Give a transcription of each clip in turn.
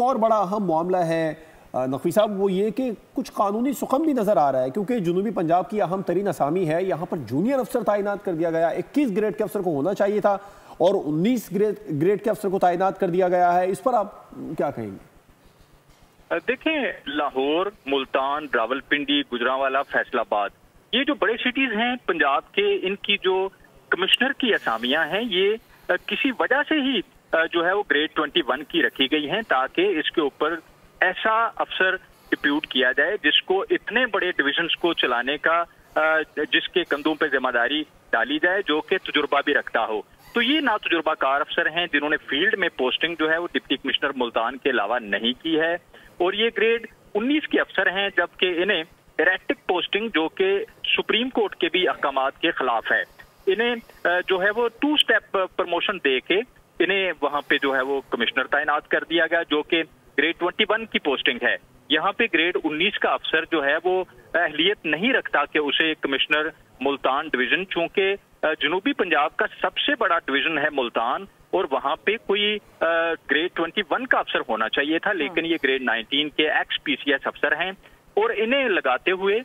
اور بڑا اہم معاملہ ہے نقوی صاحب، وہ یہ کہ کچھ قانونی سخن بھی نظر آ رہا ہے، کیونکہ جنوبی پنجاب کی اہم ترین اسامی ہے، یہاں پر جونیئر افسر تعینات کر دیا گیا، 21 گریڈ کے افسر کو ہونا چاہیے تھا اور 19 گریڈ کے افسر کو تعینات کر دیا گیا ہے۔ اس پر آپ کیا کہیں گے؟ دیکھیں، لاہور، ملتان، راولپنڈی، گجرانوالا، فیصل آباد، یہ جو بڑے سٹیز ہیں پنجاب کے، ان کی جو کمشنر کی اسامیاں ہیں یہ کسی وجہ سے ہی جو ہے وہ گریڈ 21 کی رکھی گئی ہیں، تاکہ اس کے اوپر ایسا افسر ڈپیوٹ کیا جائے جس کو اتنے بڑے ڈویژنز کو چلانے کا، جس کے کندھوں پہ ذمہ داری ڈالی جائے، جو کہ تجربہ بھی رکھتا ہو۔ تو یہ نا تجربہ کار افسر ہیں جنہوں نے فیلڈ میں پوسٹنگ جو ہے وہ ڈپٹی کمشنر ملتان کے علاوہ نہیں کی ہے، اور یہ گریڈ 19 کے افسر ہیں، جبکہ انہیں ریکٹک پوسٹنگ جو کہ سپریم کورٹ کے بھی احکامات کے خلاف ہے، انہیں جو ہے وہ 2 اسٹیپ پروموشن دے کے انہیں وہاں پہ جو ہے وہ کمشنر تعینات کر دیا گیا، جو کہ گریڈ 21 کی پوسٹنگ ہے۔ یہاں پہ گریڈ 19 کا افسر جو ہے وہ اہلیت نہیں رکھتا کہ اسے کمشنر ملتان ڈویژن، چونکہ جنوبی پنجاب کا سب سے بڑا ڈویژن ہے ملتان، اور وہاں پہ کوئی گریڈ 21 کا افسر ہونا چاہیے تھا، لیکن یہ گریڈ 19 کے ایکس پی سی ایس افسر ہیں، اور انہیں لگاتے ہوئے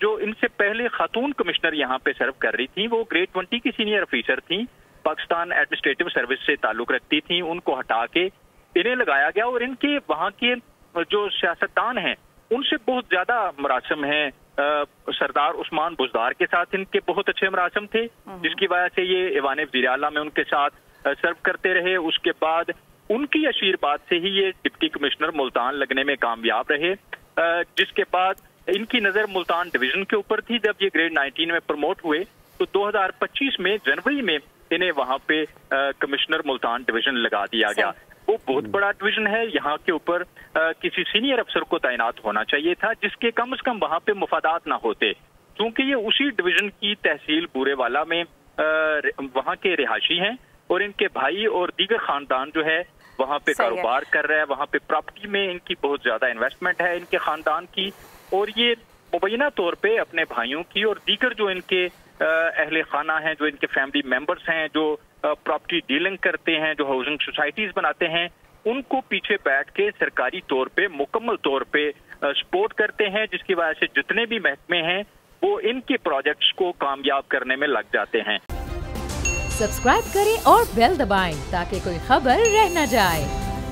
جو ان سے پہلے خاتون کمشنر یہاں پہ سرو کر رہی تھیں، وہ گریڈ 20 کی سینئر افیسر تھیں، پاکستان ایڈمنسٹریٹو سروس سے تعلق رکھتی تھیں، ان کو ہٹا کے انہیں لگایا گیا، اور ان کے وہاں کے جو سیاستدان ہیں ان سے بہت زیادہ مراسم ہیں۔ سردار عثمان بزدار کے ساتھ ان کے بہت اچھے مراسم تھے، جس کی وجہ سے یہ ایوان وزیر اعلیٰ میں ان کے ساتھ سرو کرتے رہے۔ اس کے بعد ان کی آشیرواد سے ہی یہ ڈپٹی کمشنر ملتان لگنے میں کامیاب رہے، جس کے بعد ان کی نظر ملتان ڈویژن کے اوپر تھی۔ جب یہ گریڈ 19 میں پروموٹ ہوئے تو 2025 میں جنوری میں انہیں وہاں پہ کمشنر ملتان ڈویژن لگا دیا گیا۔ وہ بہت بڑا ڈویژن ہے، یہاں کے اوپر کسی سینئر افسر کو تعینات ہونا چاہیے تھا، جس کے کم از کم وہاں پہ مفادات نہ ہوتے، کیونکہ یہ اسی ڈویژن کی تحصیل بورے والا میں وہاں کے رہائشی ہیں، اور ان کے بھائی اور دیگر خاندان جو ہے وہاں پہ کاروبار کر رہا ہے، وہاں پہ پراپرٹی میں ان کی بہت زیادہ انویسٹمنٹ ہے ان کے خاندان کی، اور یہ مبینہ طور پہ اپنے بھائیوں کی اور دیگر جو ان کے اہل خانہ ہیں، جو ان کے فیملی ممبرز ہیں، جو پراپرٹی ڈیلنگ کرتے ہیں، جو ہاؤسنگ سوسائٹیز بناتے ہیں، ان کو پیچھے بیٹھ کے سرکاری طور پہ مکمل طور پہ سپورٹ کرتے ہیں، جس کی وجہ سے جتنے بھی محکمے ہیں وہ ان کے پروجیکٹس کو کامیاب کرنے میں لگ جاتے ہیں۔ سبسکرائب کریں اور بیل دبائیں تاکہ کوئی خبر رہ نہ جائے۔